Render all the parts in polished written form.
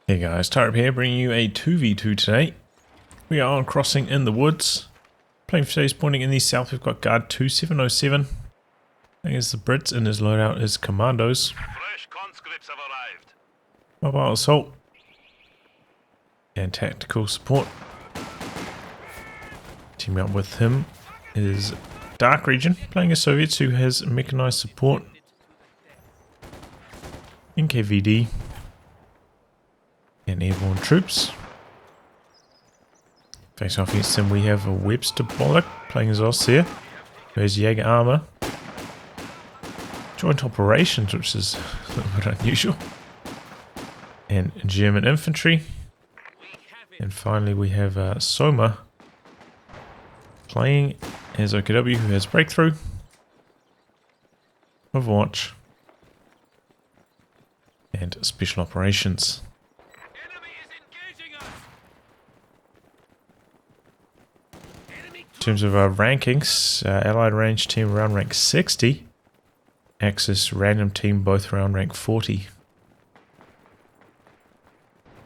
Hey guys, Tyrup here, bringing you a 2v2 today. We are on Crossing in the Woods. Playing for today's pointing in the south, we've got Guard2707. I guess the Brits in his loadout is Commandos. Fresh conscripts have arrived. Mobile Assault. And Tactical Support. Teaming up with him is DarkRegion, playing a Soviets who has Mechanized Support. NKVD. And airborne troops. Face off against him we have a WebsterBolek playing as Ostheer, who has Jaeger Armour. Joint operations, which is a little bit unusual. And German infantry. And finally we have SOMA playing as OKW, who has breakthrough, Overwatch, and special operations. In terms of our rankings, Allied range team around rank 60, Axis random team both around rank 40.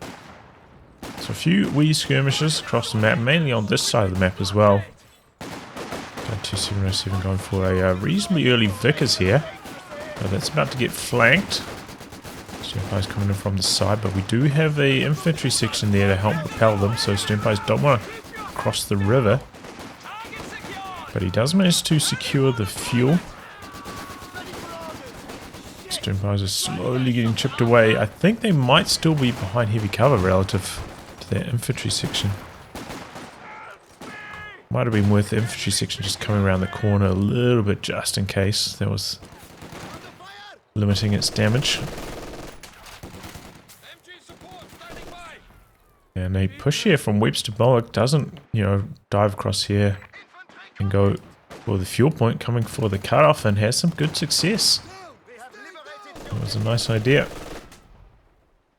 So a few wee skirmishes across the map, mainly on this side of the map as well. 2707 going for a reasonably early Vickers here. That's about to get flanked. Sternpys coming in from the side, but we do have a infantry section there to help repel them, so Sternpys don't want to cross the river. But he does manage to secure the fuel. Sternpys are slowly getting chipped away. I think they might still be behind heavy cover relative to their infantry section. Might have been worth the infantry section just coming around the corner a little bit just in case. That was limiting its damage. And a push here from WebsterBolek doesn't, dive across here and go for the fuel point, coming for the cutoff, and has some good success. That was a nice idea.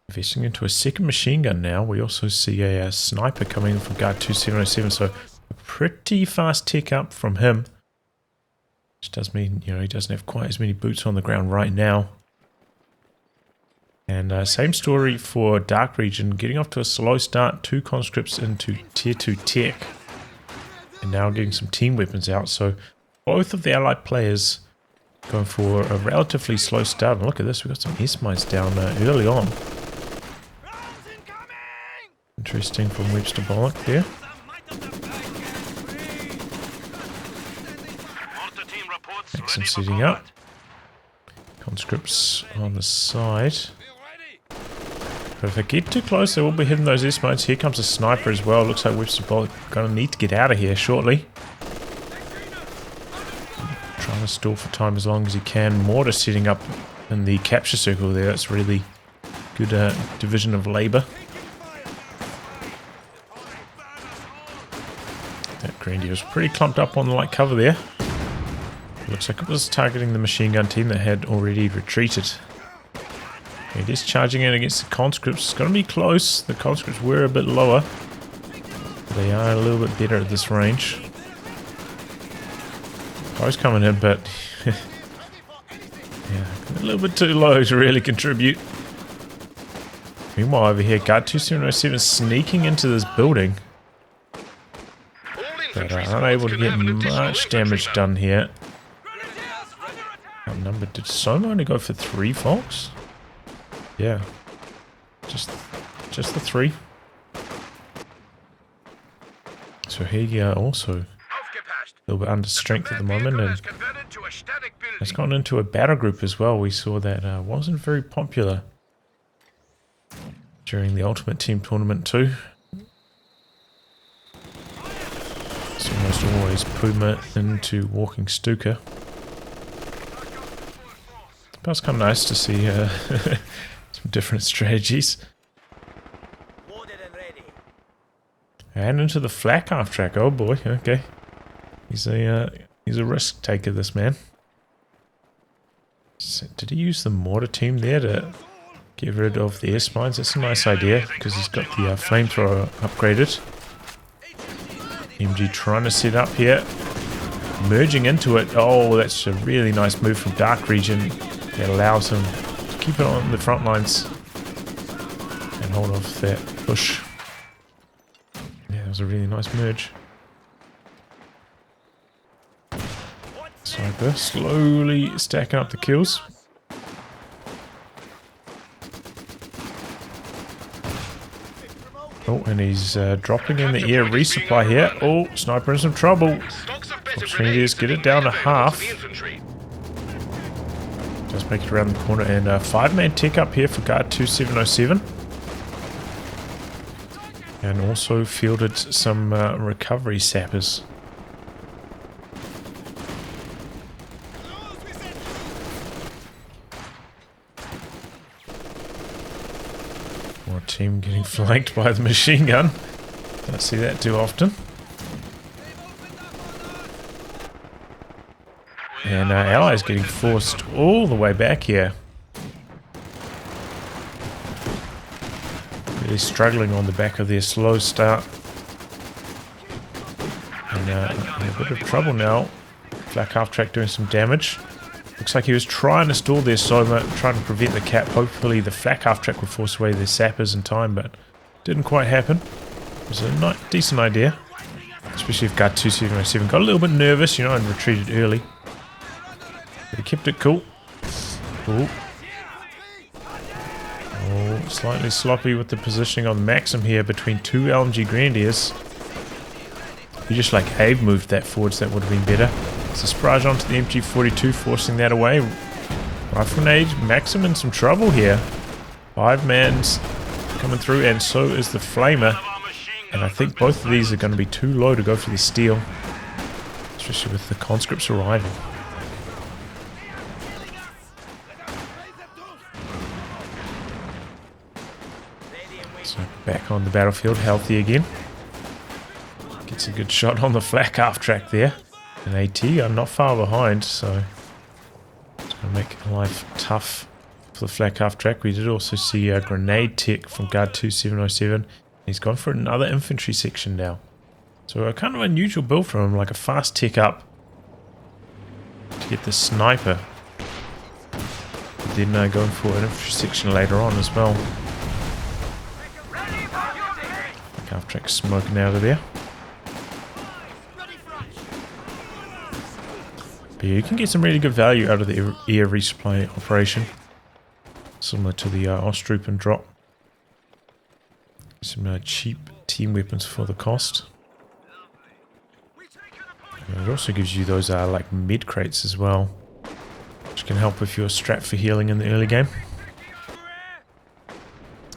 Investing into a second machine gun now. We also see a sniper coming in from Guard2707, so a pretty fast tick up from him. Which does mean, he doesn't have quite as many boots on the ground right now. And same story for DarkRegion, getting off to a slow start, 2 conscripts into tier 2 tech. And now getting some team weapons out, so both of the allied players going for a relatively slow start. And look at this, we've got some S-mines down early on. Interesting from WebsterBolek there. Excellent setting up. Conscripts on the side. But if I get too close, they will be hitting those S-mines. Here comes a sniper as well. Looks like WebsterBolek going to need to get out of here shortly. Trying to stall for time as long as he can. Mortar setting up in the capture circle there. That's really good division of labour. That Grandier was pretty clumped up on the light cover there. Looks like it was targeting the machine gun team that had already retreated. It is charging in against the conscripts. It's going to be close. The conscripts were a bit lower. They are a little bit better at this range. Poe's coming in, but yeah, a little bit too low to really contribute. Meanwhile, over here, Guard2707 sneaking into this building. But unable to get much damage done here. Outnumbered. Did SOMA only go for 3 folks? Yeah, just the 3. So here also a little bit under strength at the moment, and it's gone into a battle group as well. We saw that wasn't very popular during the Ultimate Team Tournament too. It's almost always Puma into Walking Stuka. But it's kind of nice to see some different strategies. And into the flak half track. Oh boy, okay. He's a risk taker, this man. So, did he use the mortar team there to get rid of the S-mines? That's a nice idea, because he's got the flamethrower upgraded. MG trying to set up here. Merging into it. Oh, that's a really nice move from DarkRegion. That allows him to keep it on the front lines. And and hold off that push. Yeah, that was a really nice merge. Sniper slowly stacking up the kills. Oh, and he's dropping in the air resupply here. Oh, Sniper in some trouble. Opportunity is get it down to half. Just make it around the corner, and a 5-man tick up here for Guard2707. And also fielded some recovery sappers. More team getting flanked by the machine gun. Don't see that too often. And our allies getting forced all the way back here. Really struggling on the back of their slow start. And in a bit of trouble now. Flak half track doing some damage. Looks like he was trying to stall their SOMA, trying to prevent the cap. Hopefully the flak half track would force away their sappers in time, but didn't quite happen. It was a decent idea. Especially if Guard2707 got a little bit nervous, you know, and retreated early. But he kept it cool. Ooh. Oh, slightly sloppy with the positioning on Maxim here between two LMG Grenadiers. He just like Abe moved that forwards, that would have been better. So Sprage onto the MG42, forcing that away. Rifle grenade, Maxim in some trouble here. 5-man's coming through, and so is the Flamer. And I think both of these are going to be too low to go for the steal. Especially with the conscripts arriving. So back on the battlefield, healthy again. Gets a good shot on the flak half track there. And AT are not far behind, so it's going to make life tough for the flak half track. We did also see a grenade tick from Guard2707. He's gone for another infantry section now. So a kind of unusual build from him, like a fast tick up to get the sniper. But then going for an infantry section later on as well. Flak half track smoking out of there. But yeah, you can get some really good value out of the air resupply operation. Similar to the Ostheer drop. Some cheap team weapons for the cost. And it also gives you those like med crates as well, which can help if you're strapped for healing in the early game.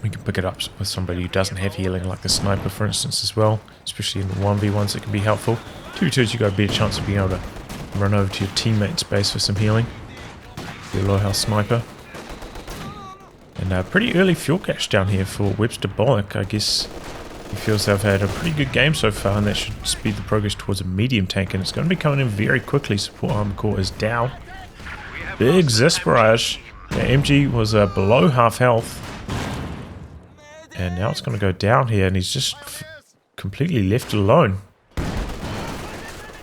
You can pick it up with somebody who doesn't have healing, like the sniper for instance as well, especially in the 1v1s it can be helpful. 2v2s you got a better chance of being able to run over to your teammate's base for some healing. Your low health sniper. And a pretty early fuel cache down here for WebsterBolek. I guess he feels they've had a pretty good game so far, and that should speed the progress towards a medium tank, and it's going to be coming in very quickly. Support Armour core is down. Big Zesperage. The MG was below half health. And now it's going to go down here, and he's just completely left alone.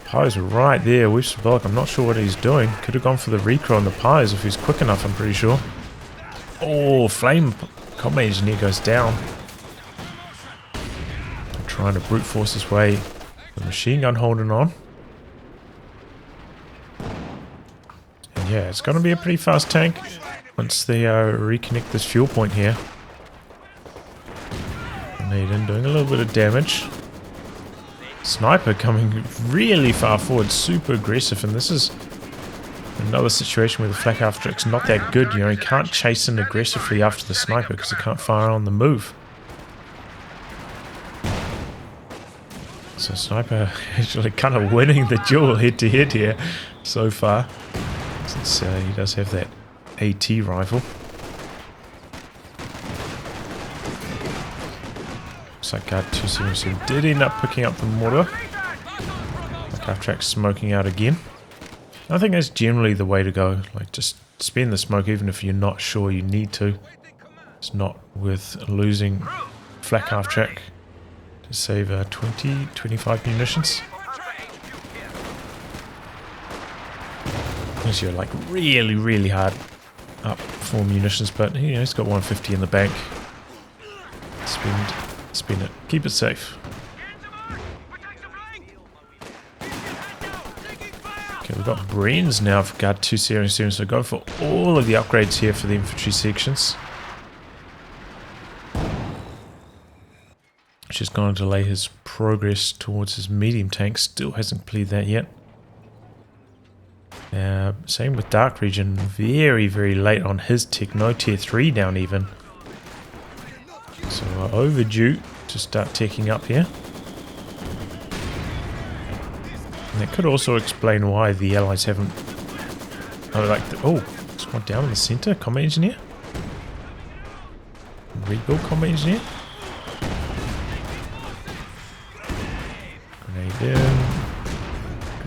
Pies right there. WebsterBolek, I'm not sure what he's doing. Could have gone for the recro on the pies if he's quick enough, I'm pretty sure. Oh, Flame Combat Engineer goes down. Trying to brute force his way. The machine gun holding on. And yeah, it's going to be a pretty fast tank once they reconnect this fuel point here. Naden doing a little bit of damage. Sniper coming really far forward, super aggressive, and this is another situation where the flak half track's not that good. You know, he can't chase in aggressively after the sniper because he can't fire on the move. So sniper actually kind of winning the duel head to head here so far, since he does have that AT rifle. Looks like Guard2707 did end up picking up the mortar. Flak half track smoking out again. I think that's generally the way to go. Like, just spend the smoke even if you're not sure you need to. It's not worth losing flak half track to save 20-25 munitions. Unless you're like really hard up for munitions, but you know, he's got 150 in the bank. Spin it. Keep it safe. Okay, we've got Bren's now for Guard2707, so go for all of the upgrades here for the infantry sections. Just going to delay his progress towards his medium tank. Still hasn't completed that yet. Same with DarkRegion. Very, very late on his tech. No tier 3 down even. So overdue to start teching up here. And that could also explain why the allies haven't... it's one down in the center. Combat engineer. Rebuild combat engineer. Grenade in.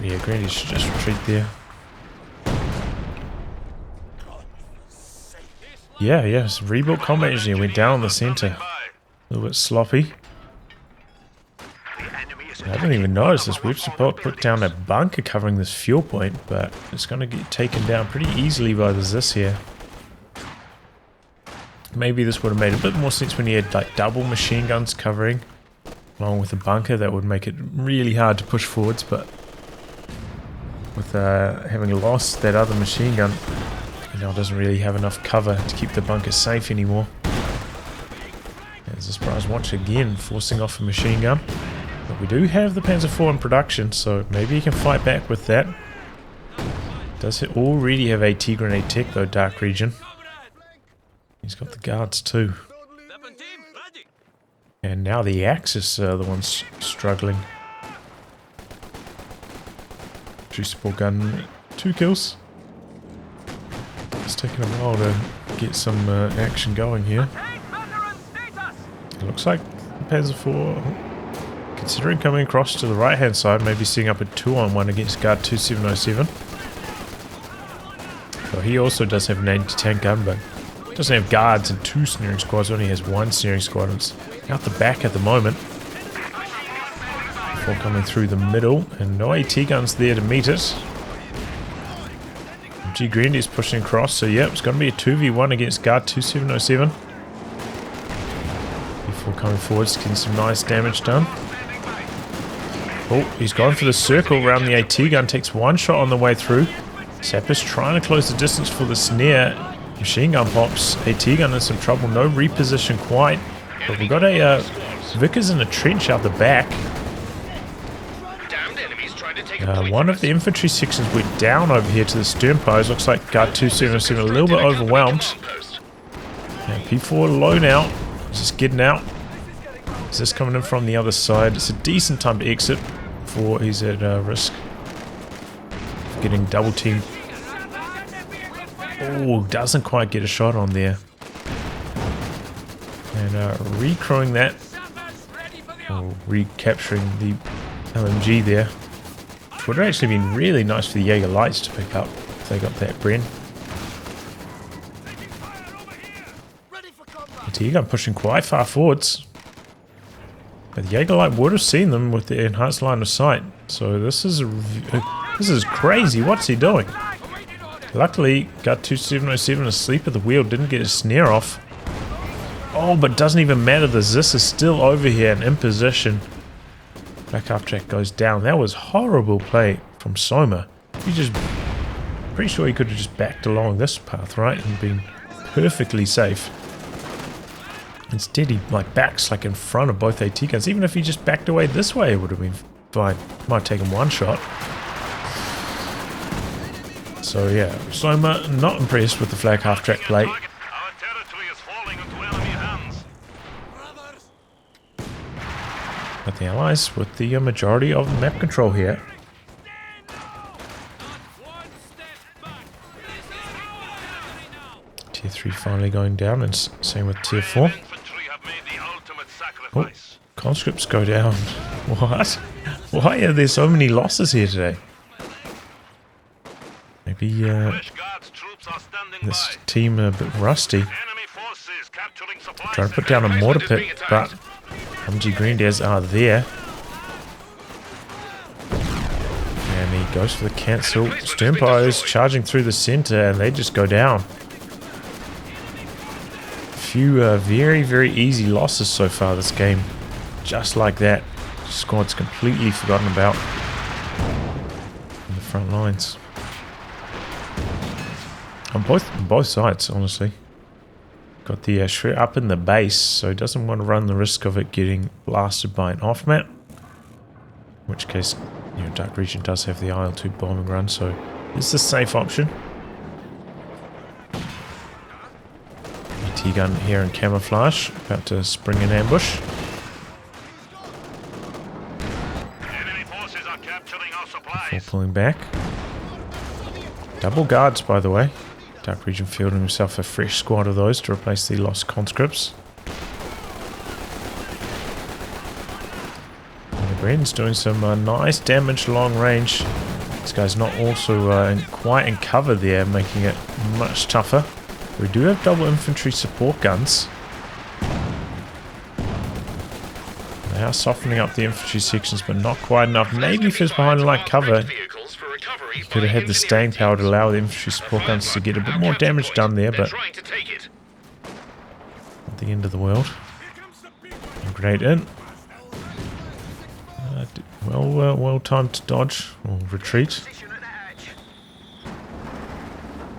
Yeah, Grenade should just retreat there. Yeah, so rebuilt combat engineer went down in the center. A little bit sloppy. I haven't even noticed this. WebsterBolek put down a bunker covering this fuel point, but it's going to get taken down pretty easily by the Zis here. Maybe this would have made a bit more sense when you had like double machine guns covering, along with a bunker. That would make it really hard to push forwards, but with having lost that other machine gun, now doesn't really have enough cover to keep the bunker safe anymore. As the surprise once again forcing off a machine gun. But we do have the Panzer IV in production, so maybe he can fight back with that. Does he already have AT grenade tech though, DarkRegion? He's got the guards too. And now the Axis are the ones struggling. Crucible gun, 2 kills. It's taking a while to get some action going here. It looks like the Panzer IV, considering coming across to the right hand side, maybe setting up a 2-on-1 against Guard2707. So he also does have an anti-tank gun, but doesn't have guards and 2 snaring squads, only has 1 snaring squad. It's out the back at the moment. Before coming through the middle, and no AT guns there to meet it. Jaeger is pushing across, so yeah, it's going to be a 2v1 against Guard2707. Before coming forwards, getting some nice damage done. Oh, he's gone for the circle around the AT gun, takes 1 shot on the way through. Sapper's trying to close the distance for the snare. Machine gun pops, AT gun in some trouble, no reposition quite. But we've got a Vickers in a trench out the back. One of the infantry sections went down over here to the stern post. Looks like Guard2707 a little bit overwhelmed. And P4 low now. Just getting out. Is this coming in from the other side? It's a decent time to exit before he's at risk of getting double teamed. Oh, doesn't quite get a shot on there. And recrewing that. Or recapturing the LMG there. Would have actually been really nice for the Jaeger lights to pick up if they got that Bren. The Jaeger pushing quite far forwards. But the Jaeger light would have seen them with the enhanced line of sight. So this is crazy. What's he doing? Luckily, Guard2707 asleep at the wheel, didn't get his snare off. Oh, but doesn't even matter. The Zis is still over here and in position. Back half track goes down. That was horrible play from SOMA. He just... pretty sure he could have just backed along this path, right? And been perfectly safe. Instead he backs in front of both AT guns. Even if he just backed away this way, it would have been fine. Might have taken 1 shot. So yeah, SOMA not impressed with the flag half track play. But the allies with the majority of the map control here. Tier 3 finally going down, and same with Tier 4. Oh, conscripts go down. What? Why are there so many losses here today? Maybe this team are a bit rusty. Trying to put down a mortar pit, but MG Grenadiers are there. And he goes for the cancel. Sternpires charging through the center, and they just go down. few very, very easy losses so far this game. Just like that. Squad's completely forgotten about in the front lines. On both sides, honestly. Got the Shredder up in the base, so he doesn't want to run the risk of it getting blasted by an off-map. In which case, you know, DarkRegion does have the IL-2 bombing run, so it's the safe option. AT gun here in camouflage, about to spring an ambush. Enemy forces are capturing our supplies. Before pulling back. Double guards, by the way. DarkRegion fielding himself a fresh squad of those to replace the lost conscripts. And Brendan's doing some nice damage long range. This guy's not also quite in cover there, making it much tougher. We do have double infantry support guns. They are softening up the infantry sections, but not quite enough. Maybe if he was behind a light cover, he could have had the staying power to allow the infantry support guns to get a bit more damage done there, but not the end of the world. Grenade in. Well timed to dodge or retreat.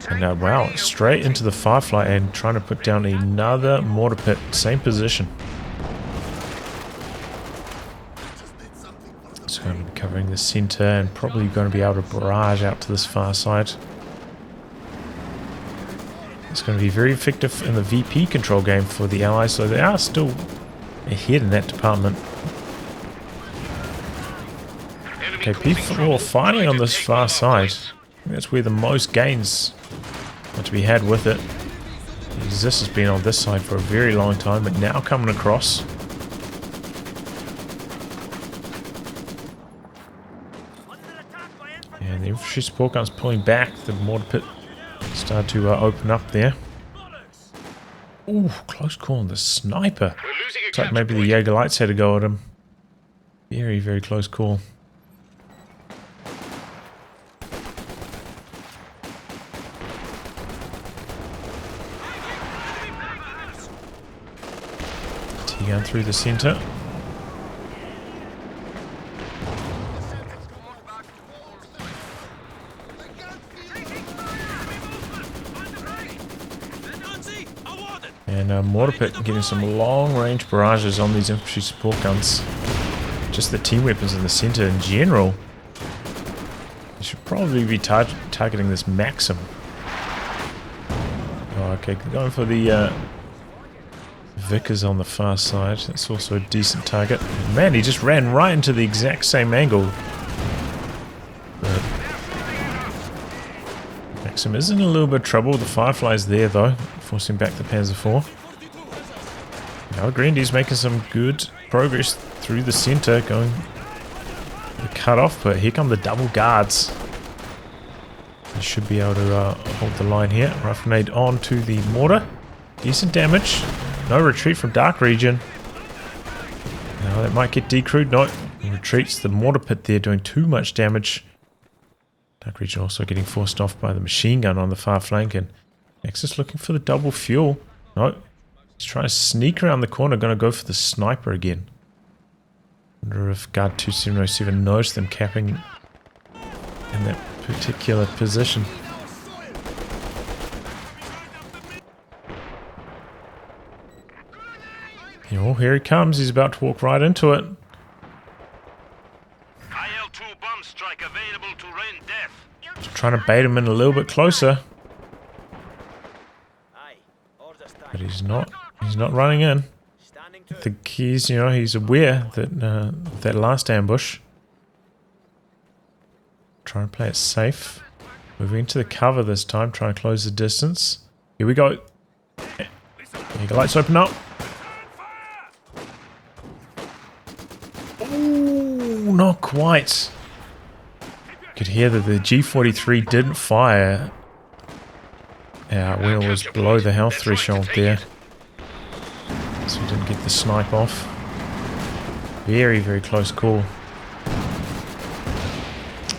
And now, wow, straight into the Firefly and trying to put down another mortar pit. Same position. So I'm going to be covering the center and probably going to be able to barrage out to this far side. It's going to be very effective in the VP control game for the Allies, so they are still ahead in that department. Okay, people are fighting on this far side. That's where the most gains are to be had with it. Because this has been on this side for a very long time, but now coming across. And the infantry support guns pulling back. The mortar pit started to open up there. Ooh, close call on the sniper. Looks like maybe the Jaeger lights had to go at him. Very, very close call. T-gun through the center. And mortar pit getting some long-range barrages on these infantry support guns. Just the team weapons in the center in general. You should probably be targeting this Maxim. Oh, okay, going for the Vickers on the far side. That's also a decent target. Man, he just ran right into the exact same angle. But Maxim is in a little bit of trouble. The Firefly's there though, forcing back the Panzer IV. Now Grandy's making some good progress through the center, going the cut off, but here come the double guards. They should be able to hold the line here. Rough grenade on to the mortar. Decent damage. No retreat from DarkRegion. Now that might get decrewed. No, retreats. The mortar pit there doing too much damage. DarkRegion also getting forced off by the machine gun on the far flank, and Nexus looking for the double fuel. No, he's trying to sneak around the corner. Going to go for the sniper again. Wonder if Guard2707 knows them capping in that particular position. Oh, here he comes. He's about to walk right into it. IL-2 bomb strike available to rain death. Just trying to bait him in a little bit closer. But he's not running in. The keys, you know, he's aware that that last ambush. Trying to play it safe. Moving into the cover this time, trying to close the distance. Here we go. The lights open up. Ooh, not quite. You could hear that the G43 didn't fire. Our wheel was below the health threshold there. So we didn't get the snipe off. Very, very close call.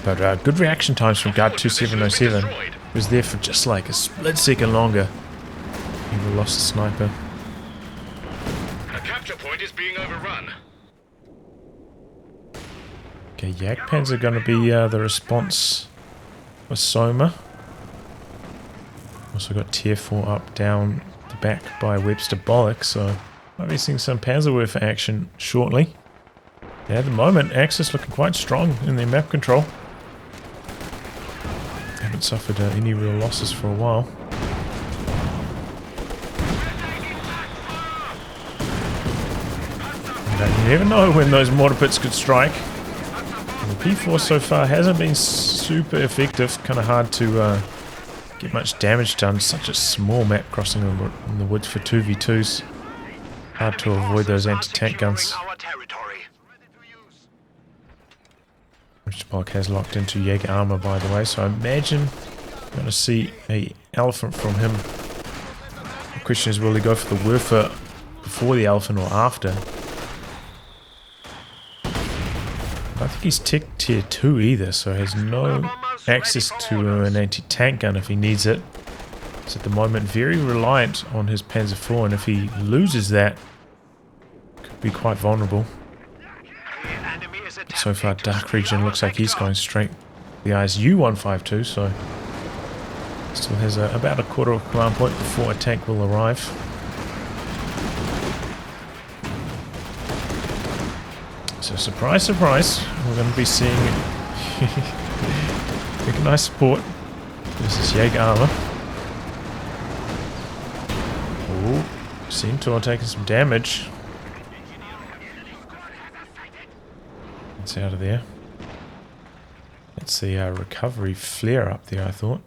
But good reaction times from Guard2707. He was there for just like a split second longer. He lost the sniper. capture point is being overrun. Okay, Jagdpanzer are going to be the response for SOMA. Also got tier 4 up down the back by WebsterBolek, so might be seeing some Panzerwerfer action shortly. Yeah, at the moment, Axis looking quite strong in their map control. Haven't suffered any real losses for a while. You never know when those mortar pits could strike. And the P4 so far hasn't been super effective. Kind of hard to get much damage done. Such a small map crossing in the woods for 2v2s. Hard to avoid those anti-tank guns. WebsterBolek has locked into Jaeger armor, by the way, so I imagine we're going to see a elephant from him. The question is, will he go for the Werfer before the elephant or after? I don't think he's tier 2 either, so has no access to an anti-tank gun if he needs it. He's at the moment very reliant on his Panzer IV, and if he loses that, could be quite vulnerable. So far, DarkRegion looks like he's going straight the ISU 152, so still has about a quarter of a command point before a tank will arrive. So surprise, surprise, we're going to be seeing Mechanised support. This is Jaeger armor. Oh, Centaur taking some damage. It's out of there. That's the recovery flare up there, I thought.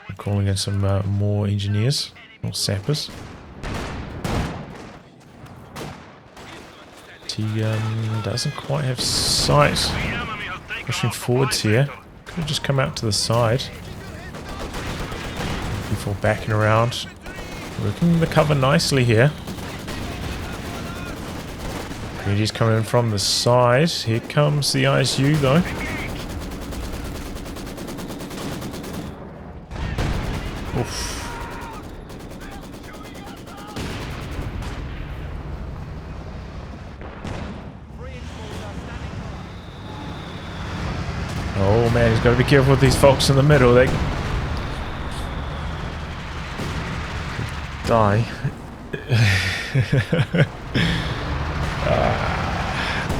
I'm calling in some more engineers, more sappers. He doesn't quite have sight. Pushing forwards here. Could have just come out to the side. Before backing around. Working the cover nicely here. He's coming in from the side. Here comes the ISU though. Oof. Oh man, he's got to be careful with these folks in the middle. They die.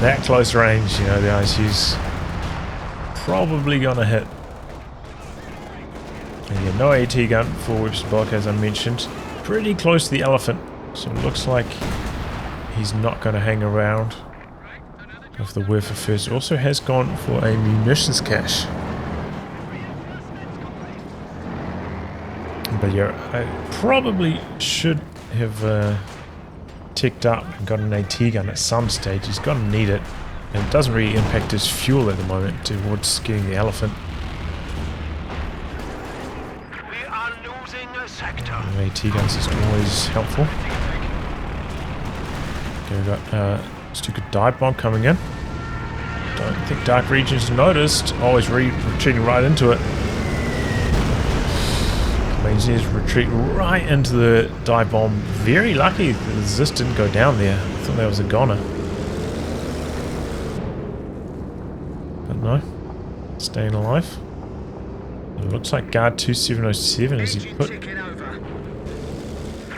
That close range, you know, the ISU's probably gonna hit. And yeah, no AT gun for WebsterBolek, as I mentioned. Pretty close to the elephant, so it looks like he's not gonna hang around. Go for the Werfer first. Also has gone for a munitions cache. But yeah, I probably should have ticked up and got an AT gun at some stage. He's going to need it, and it doesn't really impact his fuel at the moment towards getting the elephant. We are losing a sector. AT guns is always helpful. Okay, we've got stupid dive bomb coming in. Don't think DarkRegion's noticed. Oh, he's retreating right into it. Engineers retreat right into the dive bomb. Very lucky the Zist didn't go down there. I thought that was a goner. But no. Staying alive. It looks like Guard2707 as he put.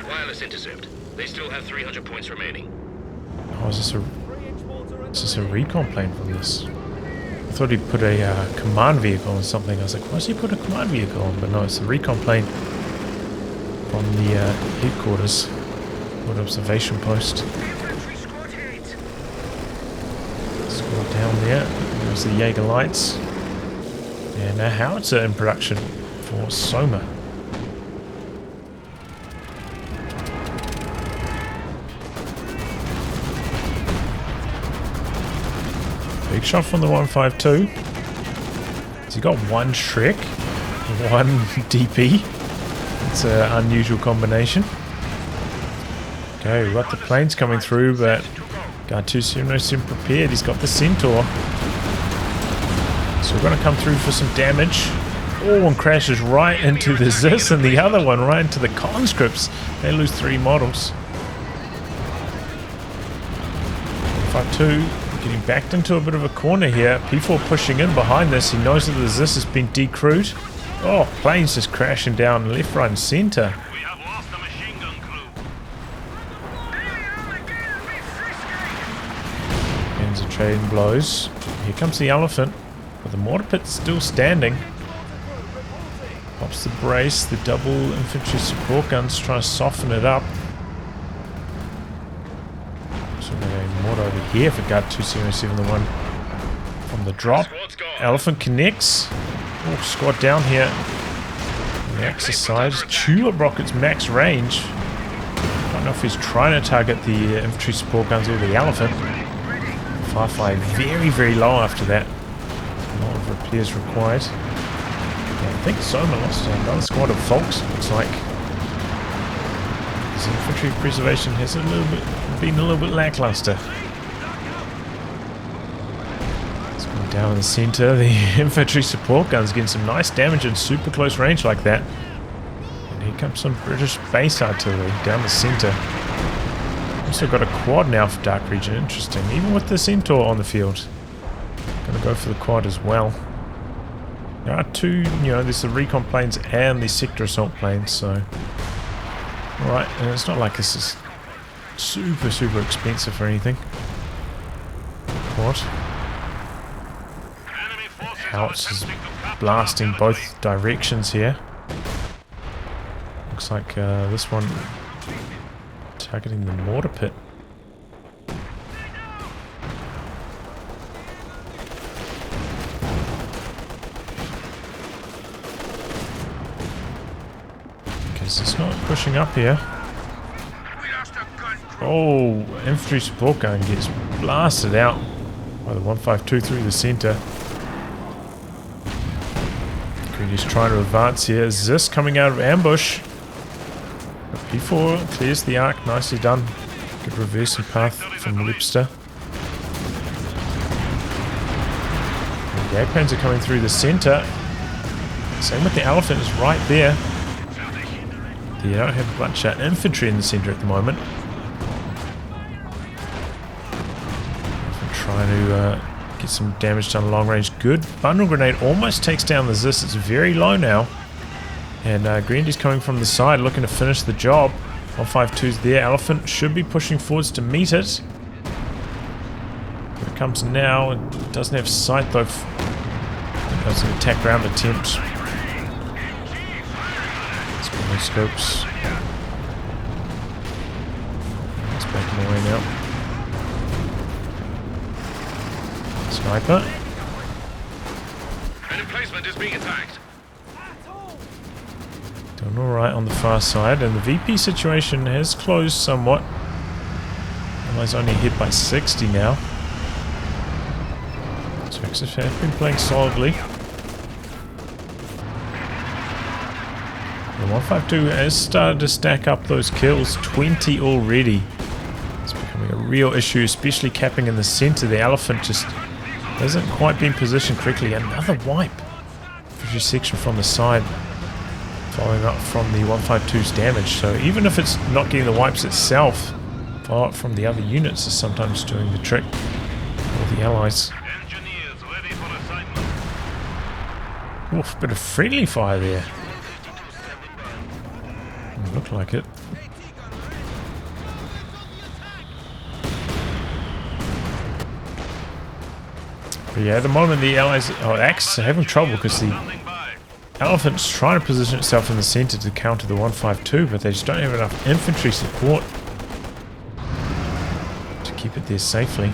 Wireless intercept. They still have 300 points remaining. Oh, is this a recon plane from this? I thought he'd put a command vehicle on something. I was like, why does he put a command vehicle on? But no, it's a recon plane from the headquarters. What observation post. Let's go down there. There's the Jaeger lights. And a howitzer in production for SOMA. Big shot from the 152. Has he got one Shrek? One DP? It's an unusual combination. Okay, we've got the planes coming through, but Guard2707 prepared. He's got the Centaur. So we're going to come through for some damage. Oh, one crashes right into the Zis, and the other one right into the conscripts. They lose 3 models. 152 getting backed into a bit of a corner here. P4 pushing in behind this. He knows that the Zis has been decrewed. Oh, planes just crashing down left, right, and center. We have lost the machine gun crew. Ends are trading blows. Here comes the elephant, but the mortar pit's still standing. Pops the brace. The double infantry support guns try to soften it up. So we've got a mortar over here for Guard2707, the one from the drop. Elephant connects. Oh, squad down here. The exercise. Tulip rockets max range. I don't know if he's trying to target the infantry support guns or the elephant. Firefly very, very low after that. A lot of repairs required. Yeah, I think SOMA lost another squad of folks, looks like. His infantry preservation has been a little bit lackluster. Down in the center, the infantry support guns getting some nice damage in super close range like that. And here comes some British base artillery down the center. Also got a quad now for DarkRegion, interesting. Even with the Centaur on the field. Gonna go for the quad as well. There are two, there's the recon planes and the sector assault planes, so... Alright, and it's not like this is super, super expensive or anything. Quad. Howitz is blasting both directions here. Looks like this one targeting the mortar pit. Because it's not pushing up here. Oh, infantry support gun gets blasted out by the 152 through the center. He's trying to advance here. Zis coming out of ambush. P4 clears the arc. Nicely done. Good reversing path from Webster. The gag planes are coming through the center. Same with the elephant is right there. They don't have a bunch of infantry in the center at the moment. Trying to get some damage done long range. Good. Bundle grenade almost takes down the Zis. It's very low now. And Grandy's coming from the side looking to finish the job. 152's there. Elephant should be pushing forwards to meet it. Here it comes now. It doesn't have sight though. That's an attack round attempt. Let's go no scopes. It's backing away now. Sniper. An emplacement is being attacked. Doing alright on the far side, and the VP situation has closed somewhat. Allies only hit by 60 now. So Texas have been playing solidly. The 152 has started to stack up those kills, 20 already. It's becoming a real issue, especially capping in the center. The elephant just hasn't quite been positioned correctly. Another wipe. Infantry section from the side, following up from the 152's damage. So even if it's not getting the wipes itself, follow up from the other units is sometimes doing the trick for the allies. Engineers ready for assignment. Oof, bit of friendly fire there. Look like it. But yeah, at the moment the allies, Axis are having trouble because the elephant's trying to position itself in the center to counter the 152, but they just don't have enough infantry support to keep it there safely.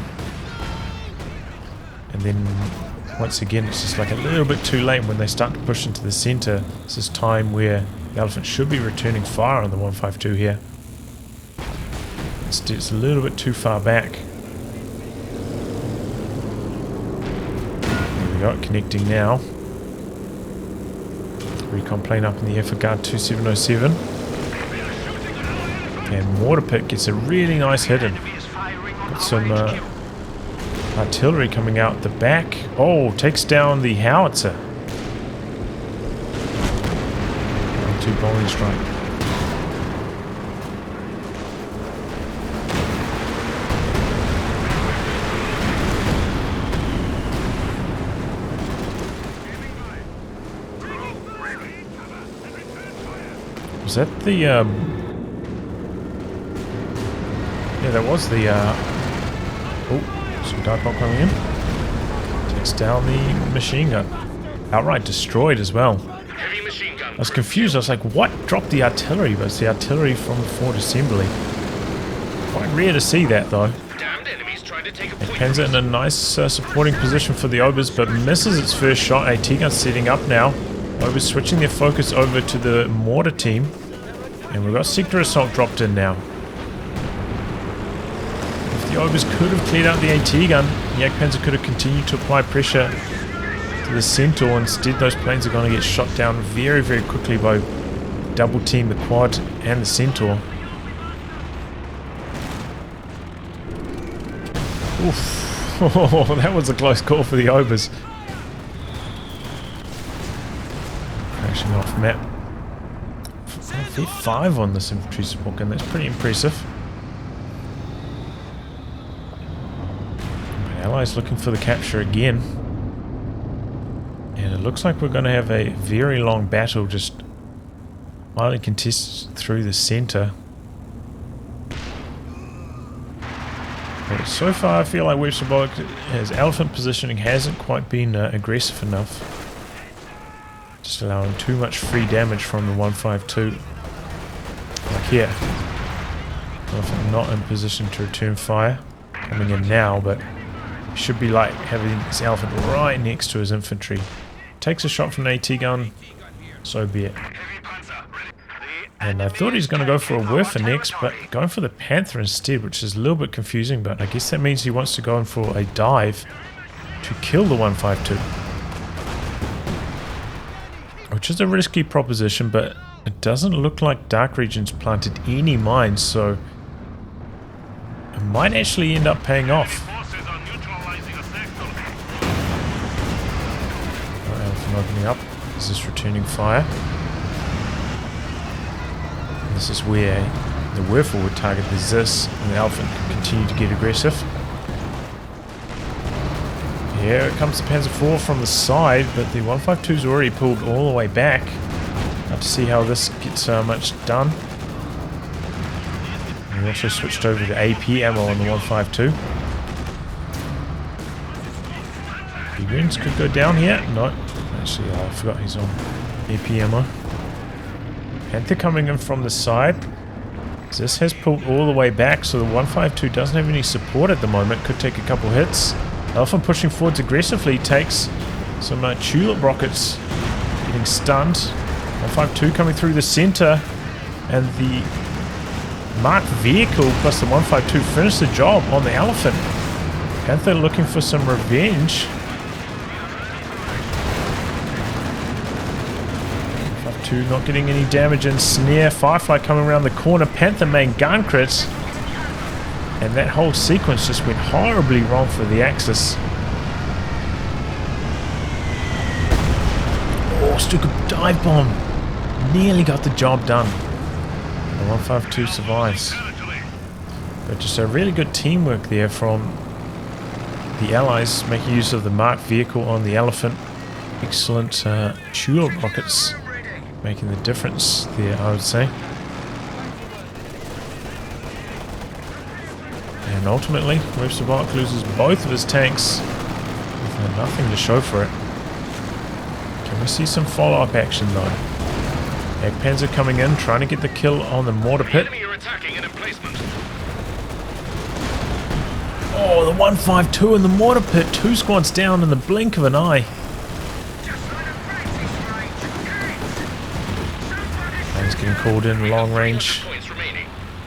And then once again it's just like a little bit too late when they start to push into the center. This is time where the elephant should be returning fire on the 152 here. Instead it's a little bit too far back. There we go, connecting now. Recon plane up in the air for Guard2707. And Mortar Pit gets a really nice hit in. Got some artillery coming out the back. Oh, takes down the howitzer. 1-2 bombing strike. Was that the, yeah, that was the, oh, some dark bomb coming in. Takes down the machine gun. Outright destroyed as well. Heavy machine gun. I was confused. I was like, what dropped the artillery? But it's the artillery from the forward assembly. Quite rare to see that, though. Damned enemies trying to take a And point. Panzer in a nice supporting position for the Obers, but misses its first shot. AT gun setting up now. Obers switching their focus over to the mortar team. And we've got sector assault dropped in now. If the Obers could have cleared out the AT gun, Jagdpanzer could have continued to apply pressure to the Centaur. Instead, those planes are going to get shot down very, very quickly by double team, the quad and the Centaur. Oof. Oh, that was a close call for the Obers. Crashing off map. 5 on this infantry support gun, that's pretty impressive. The Allies looking for the capture again. And it looks like we're going to have a very long battle, just highly contested through the center. But so far I feel like WebsterBolek, his elephant positioning hasn't quite been aggressive enough. Just allowing too much free damage from the 152. Like here. Elephant not in position to return fire. Coming in now, but should be like having this elephant right next to his infantry. Takes a shot from an AT gun, so be it. And I thought he was going to go for a Werfer next, but going for the Panther instead, which is a little bit confusing, but I guess that means he wants to go in for a dive to kill the 152. Which is a risky proposition, but it doesn't look like DarkRegion's planted any mines, so it might actually end up paying off. Elephant opening up. Is this returning fire? This is where the Werfer would target the Zis, and the Elephant can continue to get aggressive. Here comes the Panzer IV from the side, but the 152's already pulled all the way back. Have to see how this gets much done. And we also switched over to AP ammo on the 152. The Greens could go down here. No, actually I forgot he's on AP ammo. Panther coming in from the side. This has pulled all the way back, so the 152 doesn't have any support at the moment. Could take a couple hits. Elephant pushing forwards aggressively, takes some tulip rockets, getting stunned. 152 coming through the center, and the marked vehicle plus the 152 finish the job on the Elephant. Panther looking for some revenge. 152 not getting any damage in. Snare, Firefly coming around the corner. Panther main gun crits. And that whole sequence just went horribly wrong for the Axis. Oh, Stuka dive bomb. Nearly got the job done. The 152 survives. But just a really good teamwork there from the Allies, making use of the marked vehicle on the Elephant. Excellent tulip rockets making the difference there, I would say. And ultimately, WebsterBolek loses both of his tanks with nothing to show for it. Can we see some follow-up action though? Jagdpanzer coming in, trying to get the kill on the mortar pit. Oh, the 152 in the mortar pit. 2 squads down in the blink of an eye. Plane's getting called in long range.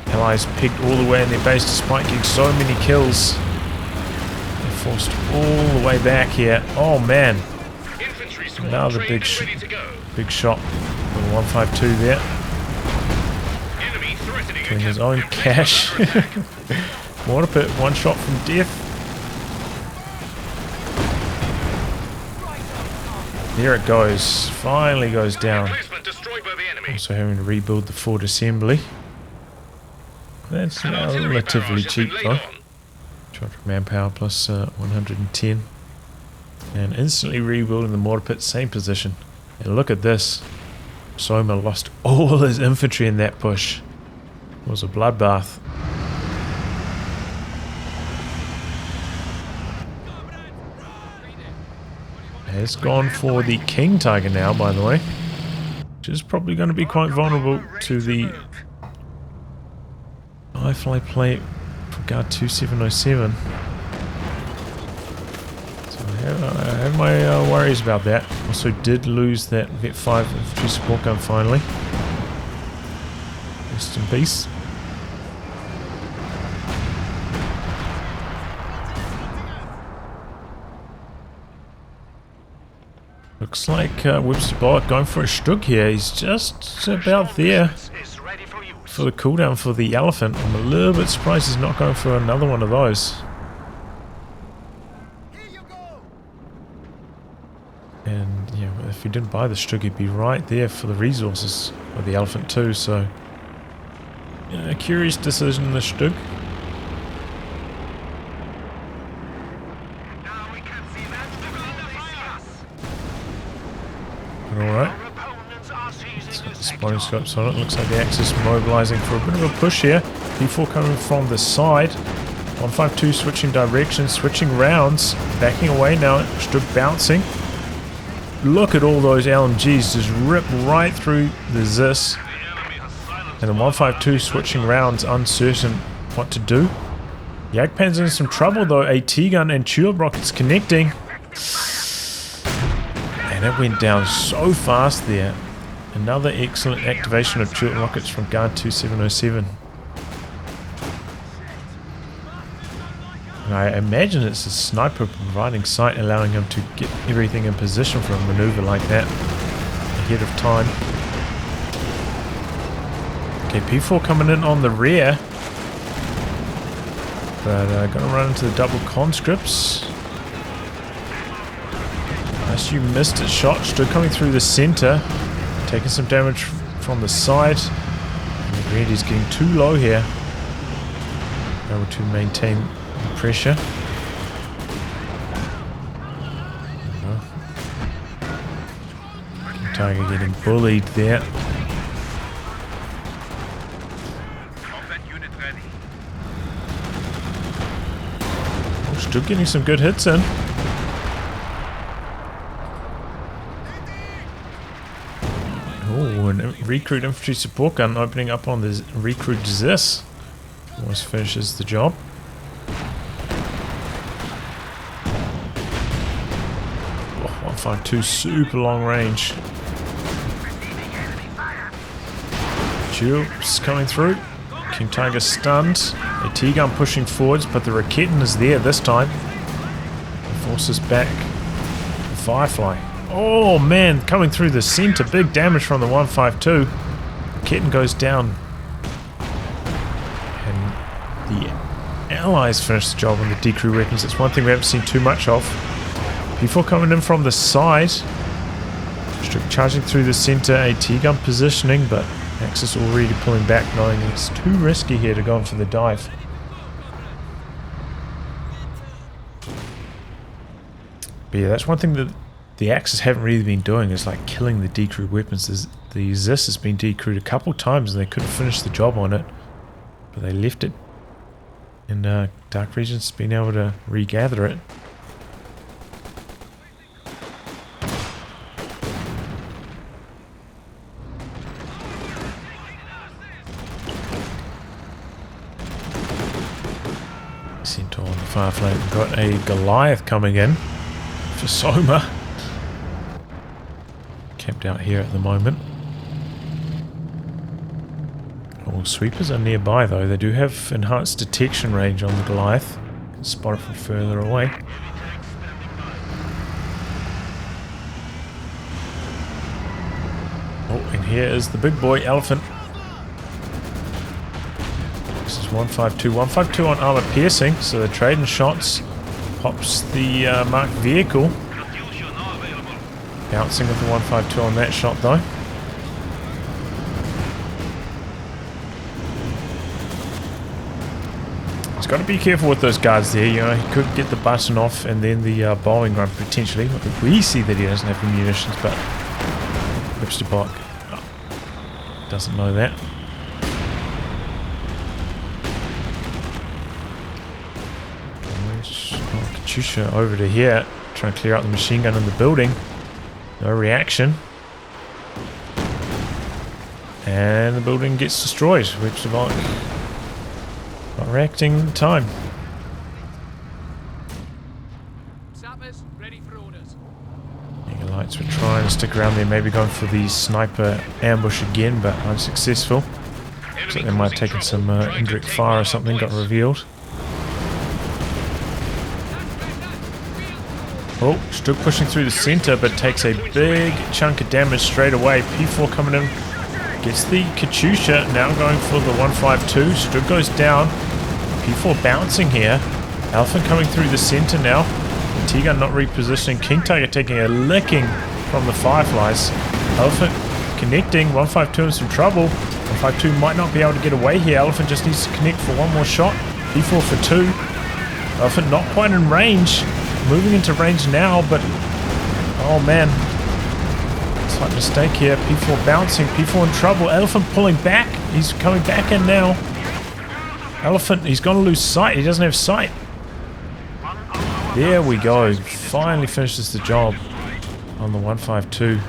Allies picked all the way in their base despite getting so many kills. They're forced all the way back here. Oh man. Another big shot from the 152 there. Killing his own cash. Mortar pit, 1 shot from death. There it goes. Finally goes down. Also having to rebuild the forward assembly. That's relatively cheap though. 200 manpower plus 110. And instantly rebuilding the mortar pit, same position. And look at this. SOMA lost all his infantry in that push. It was a bloodbath. Has gone for the King Tiger now, by the way. Which is probably going to be quite vulnerable to the Firefly plate for Guard2707. So I have my worries about that. Also did lose that Vet 5 infantry support gun finally. Rest in peace. Looks like WebsterBolek going for a Stug here. He's just about there for the cooldown for the Elephant. I'm a little bit surprised he's not going for another one of those. And yeah, if he didn't buy the Stug, he'd be right there for the resources of the Elephant too. So, yeah, a curious decision, the Stug. Alright. It's got the spotting scopes on it. Looks like the Axis mobilizing for a bit of a push here. P4 coming from the side. 152 switching directions, switching rounds. Backing away now. Stug bouncing. Look at all those LMGs just rip right through the Zis. And the 152 switching rounds, uncertain what to do. Jagdpan's in some trouble though. A T-gun and tulip rockets connecting. And it went down so fast there. Another excellent activation of tulip rockets from Guard2707. And I imagine it's a sniper providing sight, allowing him to get everything in position for a maneuver like that ahead of time. Okay, P4 coming in on the rear. But gonna run into the double conscripts. You missed a shot. Stug coming through the center, taking some damage from the side. And the Grandy's getting too low here. Able to maintain the pressure. King Tiger getting bullied there. Oh, Stug getting some good hits in. Oh, and recruit infantry support gun opening up on the recruit Zis. Almost finishes the job. Oh, 152 super long range. Tubes coming through. King Tiger stunned. A T-gun pushing forwards, but the Raketin is there this time. Forces back. Firefly. Oh man, coming through the center, big damage from the 152. Kitten goes down. And the Allies finish the job on the decrew weapons. It's one thing we haven't seen too much of. P4 coming in from the side. Stug charging through the center, a T-gun positioning, but Axis already pulling back, knowing it's too risky here to go in for the dive. But yeah, that's one thing that the Axis haven't really been doing, is like killing the decrewed weapons. The Zis has been decrewed a couple times and they could have finished the job on it, but they left it. And DarkRegion's been able to regather it. Centaur on the far flank. We've got a Goliath coming in for SOMA. Camped out here at the moment. All sweepers are nearby though. They do have enhanced detection range on the Goliath. You can spot it from further away. Oh, and here is the big boy Elephant. This is 152. 152 on armor piercing, so they're trading shots. Pops the marked vehicle. Bouncing with the 152 on that shot though. He's got to be careful with those guards there, you know, he could get the button off and then the bowling run potentially. We see that he doesn't have the munitions, but WebsterBolek Doesn't know that. Katyusha over to here, trying to clear out the machine gun in the building. No reaction. And the building gets destroyed. WebsterBolek not reacting in time. Sappers, ready for orders. Jaeger lights were trying to stick around there, maybe going for the sniper ambush again, but unsuccessful. So they might have taken some indirect fire or something, got revealed. Oh, Stuk pushing through the center, but takes a big chunk of damage straight away. P4 coming in, gets the Katyusha, now going for the 152. Stuk goes down. P4 bouncing here. Elephant coming through the center now. T-gun not repositioning. King Tiger taking a licking from the Fireflies. Elephant connecting. 152 in some trouble. 152 might not be able to get away here. Elephant just needs to connect for one more shot. P4 for 2. Elephant not quite in range. Moving into range now, but oh man, slight mistake here. P4 bouncing, P4 in trouble. Elephant pulling back. He's coming back in now. Elephant, he's going to lose sight. He doesn't have sight. There we go. Finally finishes the job on the 152.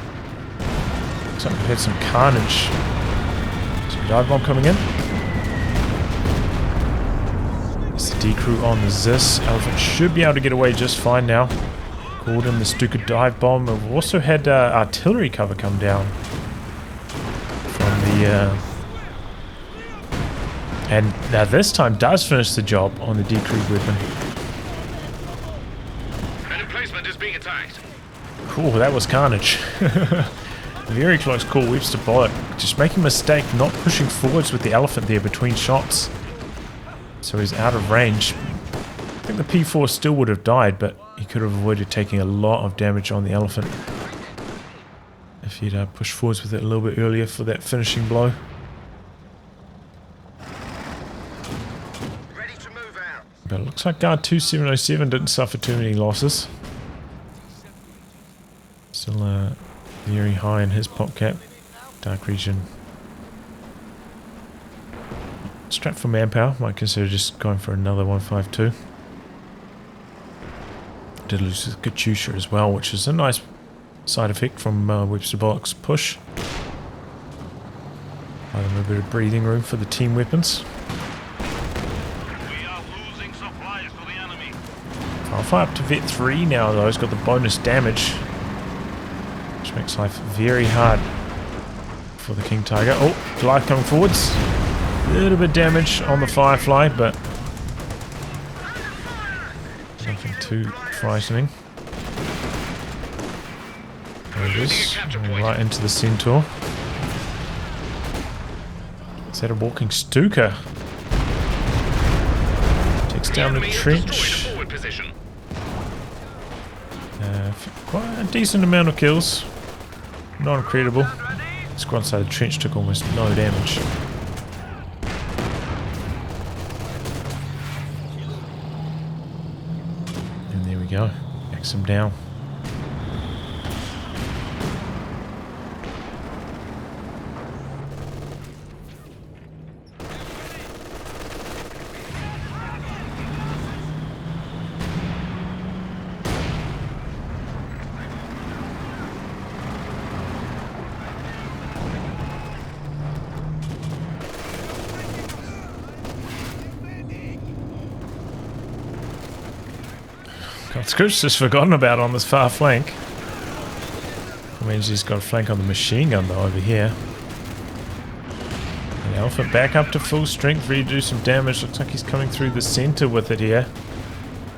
Looks like we've had some carnage. Some dive bomb coming in. It's the D crew on the Zis. Elephant should be able to get away just fine now. Called in the Stuka dive bomb. We've also had artillery cover come down from the and now this time does finish the job on the D crew weapon. An emplacement is being attacked. Cool, that was carnage. Very close call. WebsterBolek just making a mistake, not pushing forwards with the Elephant there between shots. So he's out of range. I think the P4 still would have died, but he could have avoided taking a lot of damage on the Elephant if he'd pushed forwards with it a little bit earlier for that finishing blow. Ready to move out. But it looks like Guard2707 didn't suffer too many losses. Still very high in his pop cap. DarkRegion. Strapped for manpower, might consider just going for another 152. Did lose the Katyusha as well, which is a nice side effect from WebsterBolek's push. Give them a bit of breathing room for the team weapons. We are losing supplies to the enemy. Alpha up to Vet 3 now though, he's got the bonus damage, which makes life very hard for the King Tiger. Oh, Goliath coming forwards. A little bit of damage on the Firefly, but nothing too frightening. There it is, right into the Centaur. Is that a walking Stuka? Takes down the trench. Quite a decent amount of kills. Not incredible. Squad side of the trench took almost no damage. Go, X him down. Scrooge just forgotten about on this far flank. That means he's got a flank on the machine gun though over here. And the Elephant back up to full strength, ready to do some damage. Looks like he's coming through the center with it here.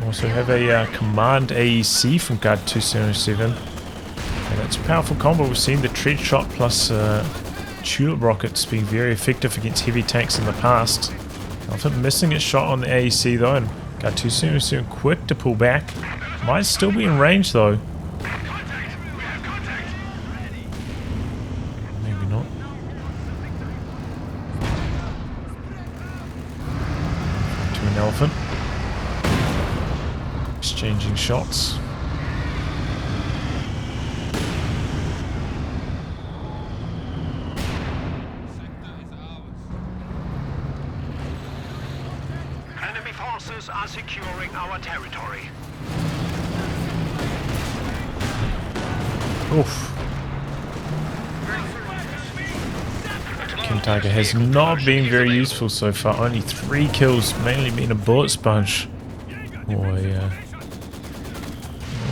Also have a command AEC from Guard2707. And that's a powerful combo. We've seen the tread shot plus tulip rockets being very effective against heavy tanks in the past. Elephant missing its shot on the AEC though, and Guard2707 quick to pull back. Might still be in range though. Maybe not. To an Elephant. Exchanging shots. forces are securing our territory. Oof. King Tiger has not been very useful so far. Only 3 kills, mainly being a bullet sponge. Or a,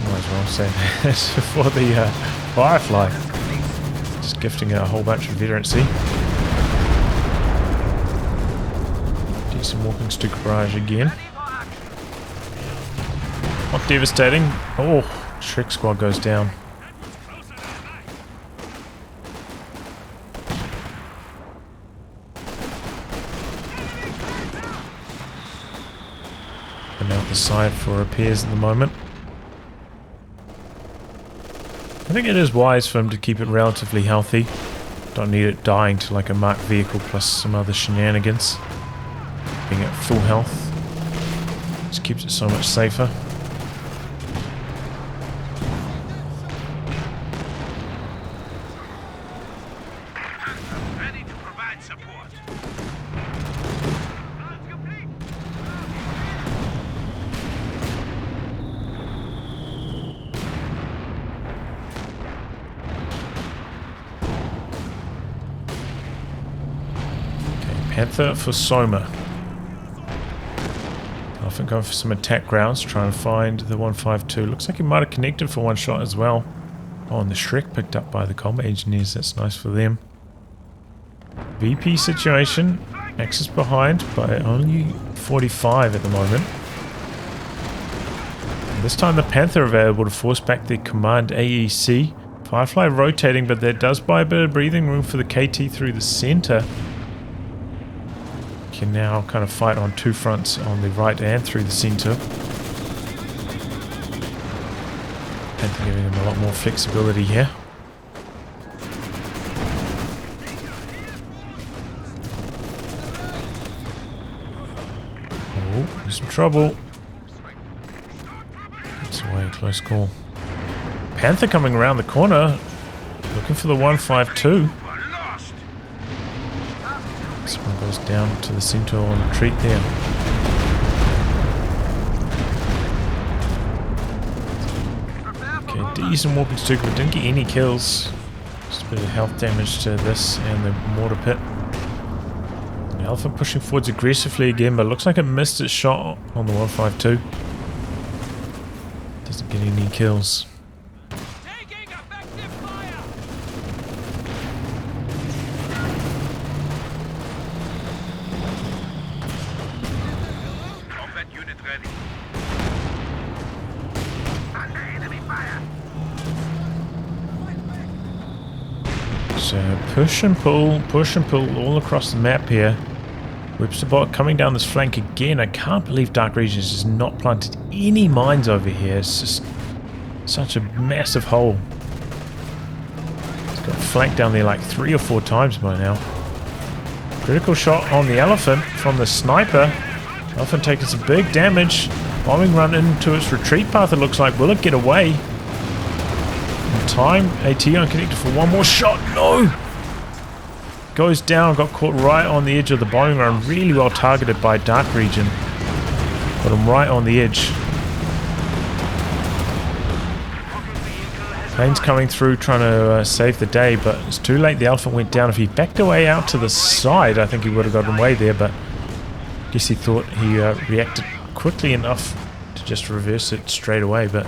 might as well say that for the Firefly. Just gifting it a whole bunch of veterancy. Decent walking stick barrage again. Not devastating. Oh, Shrek squad goes down. And out the side for repairs at the moment. I think it is wise for him to keep it relatively healthy. Don't need it dying to like a marked vehicle plus some other shenanigans. Being at full health just keeps it so much safer. Ready to provide support. Okay, Panther for SOMA. I think going for some attack grounds, trying to find the 152. Looks like he might have connected for one shot as well. Oh, and the Shrek picked up by the combat engineers. That's nice for them. VP situation. Axis behind by only 45 at the moment. And this time the Panther available to force back the command AEC. Firefly rotating, but that does buy a bit of breathing room for the KT through the center. Can now kind of fight on 2 fronts, on the right and through the center. Panther giving him a lot more flexibility here. Oh, there's some trouble. It's away, close call. Panther coming around the corner, looking for the 152. This one goes down to the center on retreat there. Okay, decent walking stick, but didn't get any kills. Just a bit of health damage to this and the mortar pit. The Elephant pushing forwards aggressively again, but looks like it missed its shot on the 152. Doesn't get any kills. So push and pull all across the map here. WebsterBolek coming down this flank again. I can't believe DarkRegion has just not planted any mines over here. It's just such a massive hole. It's got flanked down there like 3 or 4 times by now. Critical shot on the Elephant from the sniper. Elephant taking some big damage. Bombing run into its retreat path, it looks like. Will it get away? In time, AT unconnected for one more shot. No! Goes down, got caught right on the edge of the bombing run. Really well targeted by DarkRegion. Got him right on the edge. Plane's coming through trying to save the day, but it's too late. The Elephant went down. If he backed away out to the side, I think he would have gotten away there, but I guess he thought he reacted quickly enough to just reverse it straight away. But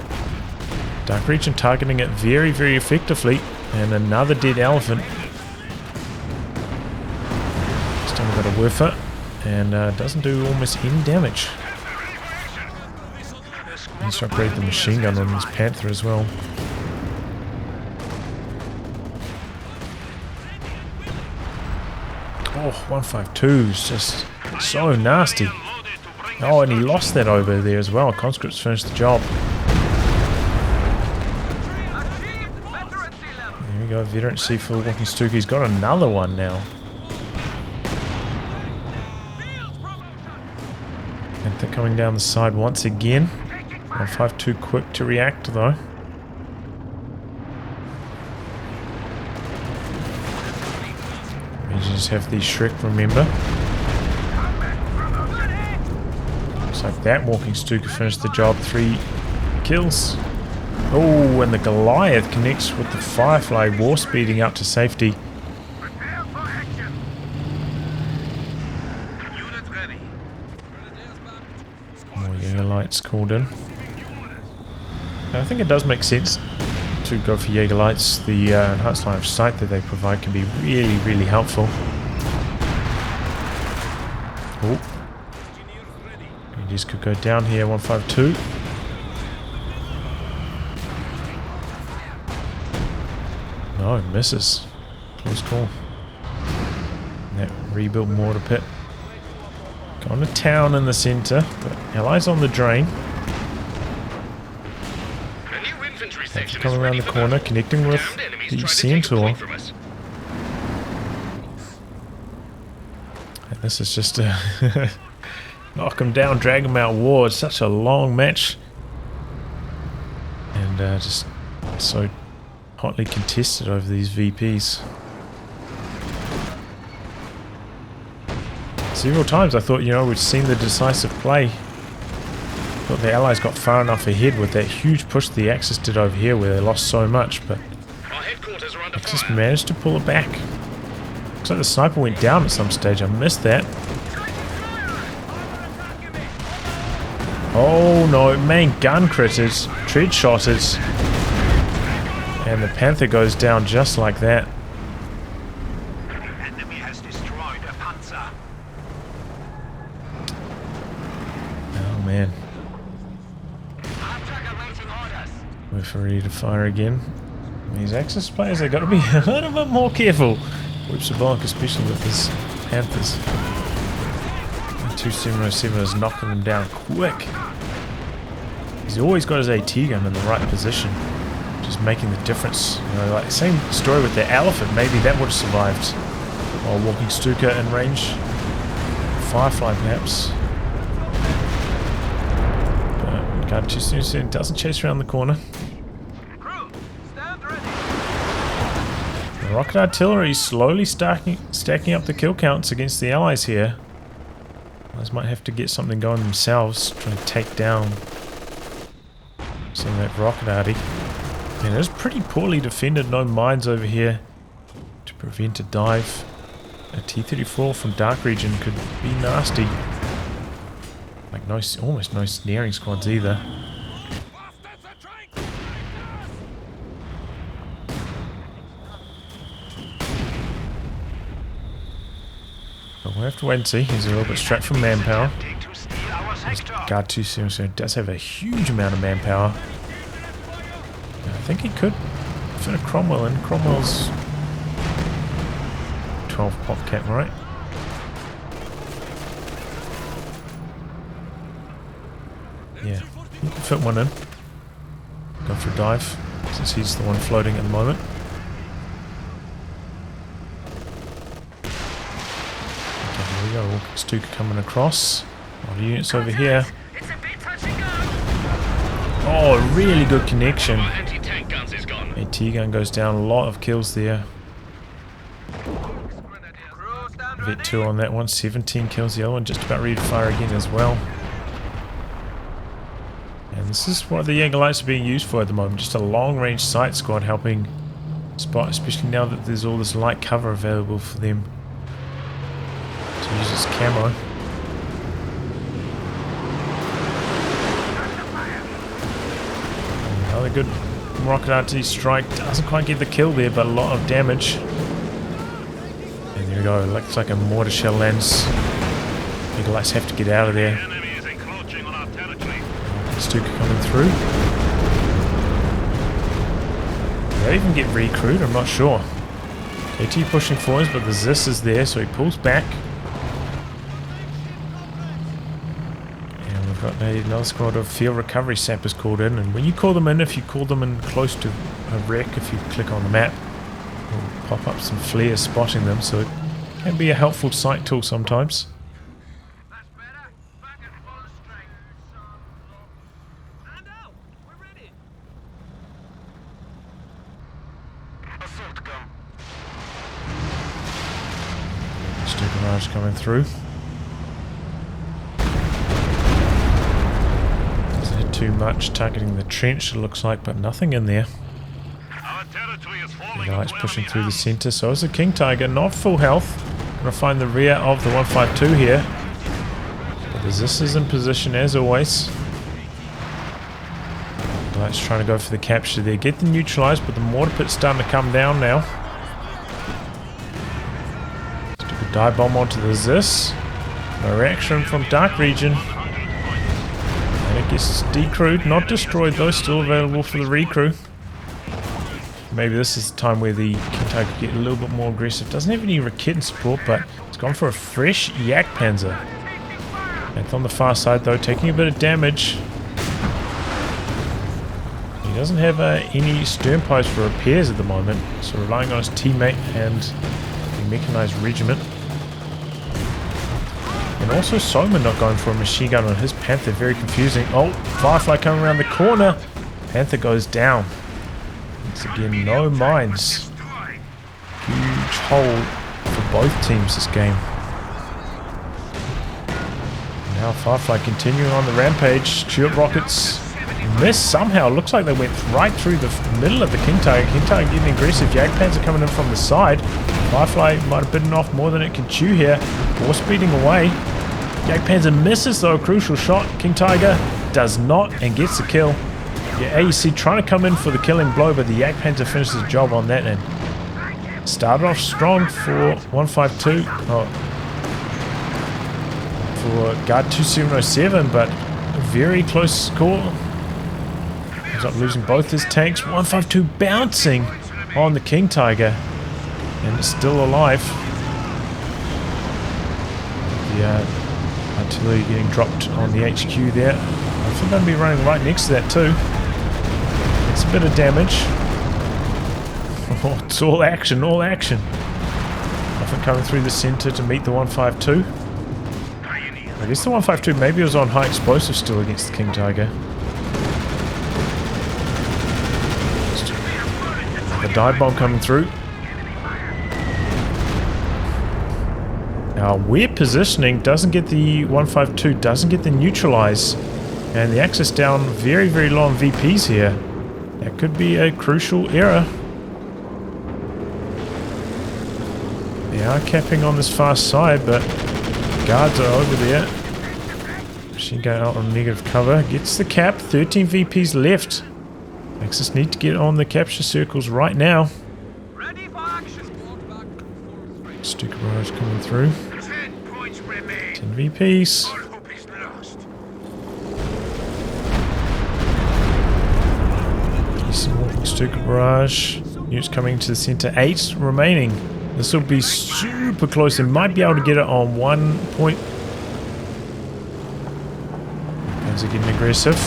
DarkRegion targeting it very, very effectively, and another dead Elephant. Still got a whiff it, and doesn't do almost any damage. Let's upgrade the machine gun on this Panther as well. Oh, 152 is just so nasty. Oh, and he lost that over there as well. Conscripts finished the job. There we go, veterancy for Walking Stuka. He's got another one now. And they're coming down the side once again. 152 quick to react though. You just have the Shrek, remember. Looks like that walking Stuka finished the job. 3 kills. Oh, and the Goliath connects with the Firefly, war speeding up to safety. More Jaeger lights called in. I think it does make sense to go for Jaeger lights. The enhanced line of sight that they provide can be really, really helpful. Oh, just could go down here. 152. No, misses. Close call. And that rebuilt mortar pit. Going to town in the centre, but Allies on the drain. Coming around the corner, connecting with the Centaur. And this is just a knock him down, drag him out war. It's such a long match. And just so hotly contested over these VPs. Several times I thought, you know, we'd seen the decisive play. Thought the Allies got far enough ahead with that huge push the Axis did over here where they lost so much, but Axis managed to pull it back. Looks like the sniper went down at some stage. I missed that. Oh no, main gun critted, tread shotted, and the Panther goes down just like that. Oh man. We're ready to fire again. These Axis players, they've got to be a little bit more careful. WebsterBolek, especially with his Panthers. 2707 is knocking them down quick. He's always got his AT gun in the right position, just making the difference. You know, like same story with the Elephant. Maybe that would have survived while walking Stuka in range. Firefly perhaps. But Guard2707 doesn't chase around the corner. The rocket artillery slowly stacking up the kill counts against the Allies here. Allies might have to get something going themselves, trying to take down some of that rocket arty. And it is pretty poorly defended, no mines over here to prevent a dive. A T-34 from DarkRegion could be nasty. Like no, almost no snaring squads either. But we'll have to wait and see. He's a little bit strapped from manpower. Guard2707 does have a huge amount of manpower. I think he could fit a Cromwell in. Cromwell's 12 pop cap, right? Yeah, he can fit one in. Go for a dive, since he's the one floating at the moment. Okay, here we go. Stuka coming across. A lot of units over here. Oh, really good connection. AT gun goes down, a lot of kills there. Vet 2 on that one, 17 kills. The other one just about ready to fire again as well. And this is what the Jaeger lights are being used for at the moment. Just a long range sight squad helping spot, especially now that there's all this light cover available for them to use as camo. Another good rocket artillery strike. Doesn't quite get the kill there, but a lot of damage. And there we go. Looks like a mortar shell lands. Jaeger lights have to get out of there. Stuka coming through. Did they even get recruited? I'm not sure. AT pushing forwards, but the Zis is there, so he pulls back. And we've got another squad of field recovery sappers called in. And when you call them in, if you call them in close to a wreck, if you click on the map, it'll pop up some flares spotting them, so it can be a helpful sight tool sometimes. Coming through. too much, targeting the trench it looks like, but nothing in there. Our territory is falling The Knight's into pushing enemy through the hands. center, so is the King Tiger, not full health. Gonna find the rear of the 152 here. But the Zis is in position as always. The Knight's trying to go for the capture there, get them neutralized, but the mortar pit's starting to come down now. Stick a dive bomb onto the Zis. No reaction from DarkRegion. And it gets decrewed, not destroyed though, still available for the recrew. Maybe this is the time where the King Tiger could get a little bit more aggressive. Doesn't have any Raketen support, but it's gone for a fresh Jagdpanzer. And on the far side though, taking a bit of damage. He doesn't have any sternpipes for repairs at the moment, so relying on his teammate and the Mechanized regiment. And also SOMA not going for a machine gun on his Panther, very confusing. Oh, Firefly coming around the corner. Panther goes down. Once again, no mines. Huge hole for both teams this game. Now Firefly continuing on the rampage. Shield rockets miss somehow. Looks like they went right through the middle of the King Tiger. King Tiger getting aggressive. Jagdpanzer coming in from the side. Firefly might have bitten off more than it can chew here. War speeding away. Jagdpanzer misses though, a crucial shot. King Tiger does not and gets the kill. Yeah, AEC trying to come in for the killing blow, but the Jagdpanzer finishes the job on that end. Started off strong for 152. For Guard2707, but a very close call. Ends up losing both his tanks. 152 bouncing on the King Tiger, and it's still alive. The artillery getting dropped on the HQ there. I think I'm going to be running right next to that too. It's a bit of damage. Oh, it's all action, all action. Nothing coming through the center to meet the 152. I guess the 152 maybe was on high explosive still against the King Tiger. The dive bomb coming through. Now weird positioning doesn't get the 152, doesn't get the neutralize, and the access down very, very low on VPs here. That could be a crucial error. They are capping on this far side, but guards are over there. Machine gun out on negative cover. Gets the cap. 13 VPs left. Axis need to get on the capture circles right now. Ready for action. Stuka barrage coming through. 10 VPs. Decent walking Stuka barrage. Units coming to the center. 8 remaining. This will be super close. They might be able to get it on 1 point. Guys are getting aggressive.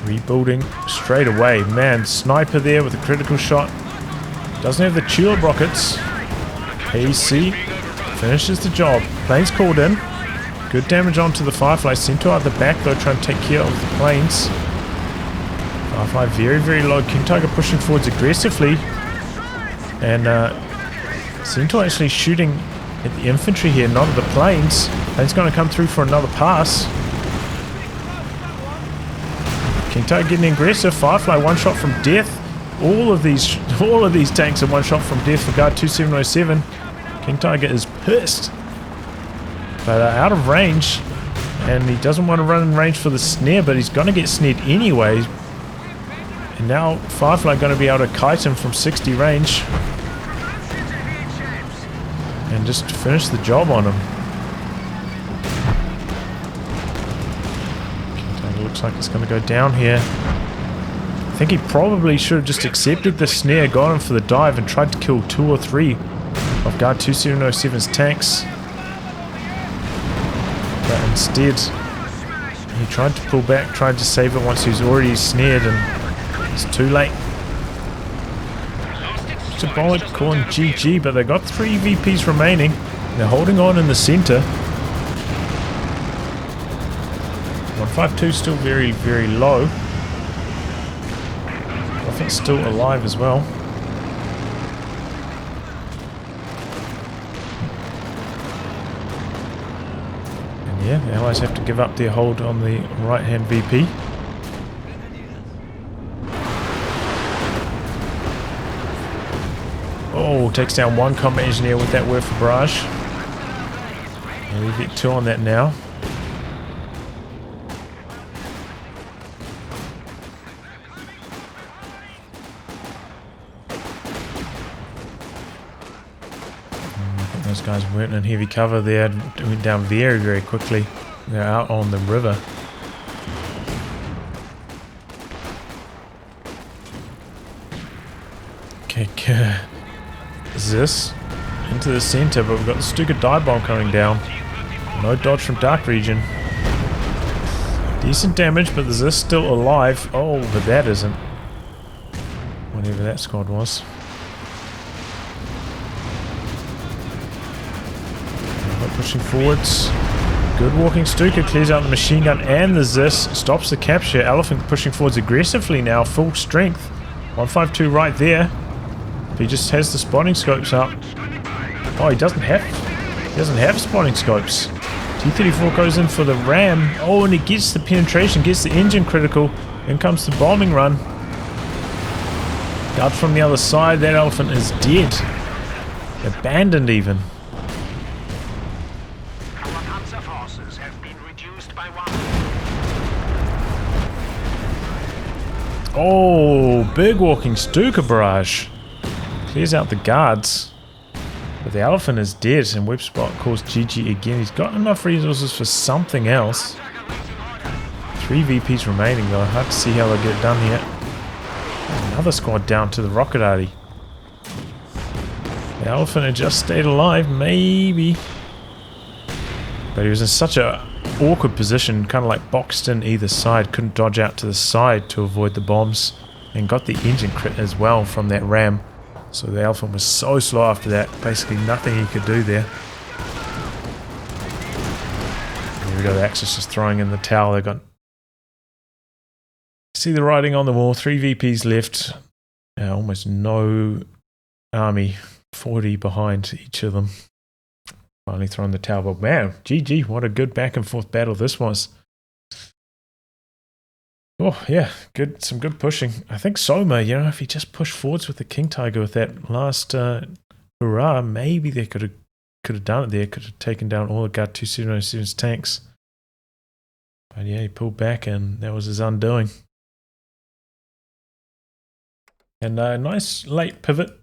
Rebuilding straight away. Man, sniper there with a critical shot. Doesn't have the tulip rockets. AC finishes the job. Planes called in. Good damage onto the Firefly. Centaur at the back though, trying to take care of the planes. Firefly very, very low. King Tiger pushing forwards aggressively. And Centaur actually shooting at the infantry here, not at the planes. Plane's going to come through for another pass. King Tiger getting aggressive. Firefly one shot from death. All of these tanks are one shot from death for Guard2707. King Tiger is pissed, but out of range, and he doesn't want to run in range for the snare, but he's going to get snared anyway. And now Firefly going to be able to kite him from 60 range and just finish the job on him. King Tiger looks like it's going to go down here. I think he probably should have just accepted the snare, got him for the dive, and tried to kill 2 or 3 of Guard2707's tanks. But instead, he tried to pull back, tried to save it once he was already snared, and it's too late. WebsterBolek calling GG, but they got 3 VPs remaining. They're holding on in the center. 152 still very, very low. I think still alive as well. And yeah, the Allies have to give up their hold on the right-hand VP. Oh, takes down one combat engineer with that word for barrage. And we get 2 on that now. Those guys weren't in heavy cover there. It went down very, very quickly. They're out on the river. Okay, this into the center, but we've got the Stuka dive bomb coming down. No dodge from DarkRegion. Decent damage, but there's this still alive. Oh, but that isn't. Whatever that squad was. Pushing forwards. Good walking Stuka, clears out the machine gun and the Zis, stops the capture. Elephant pushing forwards aggressively now, full strength. 152 right there. He just has the spotting scopes up. Oh, he doesn't have spotting scopes. T-34 goes in for the ram. Oh, and he gets the penetration, gets the engine critical. In comes the bombing run. Out from the other side, that elephant is dead. Abandoned even. Oh, big walking Stuka barrage. Clears out the guards. But the elephant is dead, and WebsterBolek calls GG again. He's got enough resources for something else. 3 VPs remaining though. Hard to see how they'll get it done here. Another squad down to the rocket arty. The elephant had just stayed alive, maybe. But he was in such a awkward position, kind of like boxed in either side, couldn't dodge out to the side to avoid the bombs, and got the engine crit as well from that ram. So the elephant was so slow after that, basically nothing he could do there. There we go, the Axis just throwing in the towel. They got, see the writing on the wall, 3 VPs left, almost no army, 40 behind each of them. Finally thrown the towel, but wow, GG, what a good back and forth battle this was. Oh yeah, good, some good pushing. I think SOMA, you know, if he just pushed forwards with the King Tiger with that last hurrah, maybe they could have done it there, could have taken down all the Guard2707's tanks. But yeah, he pulled back and that was his undoing. And a nice late pivot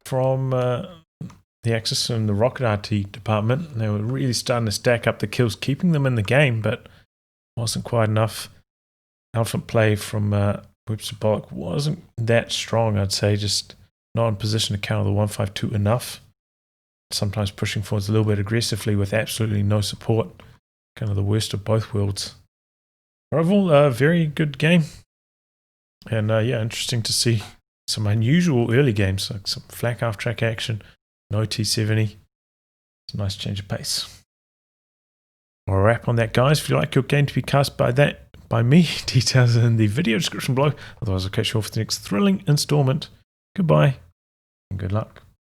from the Axis and the rocket RT department. They were really starting to stack up the kills, keeping them in the game, but wasn't quite enough. Elephant play from WebsterBolek wasn't that strong, I'd say, just not in position to counter the 152 enough. Sometimes pushing forwards a little bit aggressively with absolutely no support. Kind of the worst of both worlds. Overall, a very good game. And yeah, interesting to see some unusual early games, like some flak half-track action. No T70. It's a nice change of pace. I'll wrap on that, guys. If you like your game to be cast by me, details in the video description below. Otherwise, I'll catch you all for the next thrilling installment. Goodbye and good luck.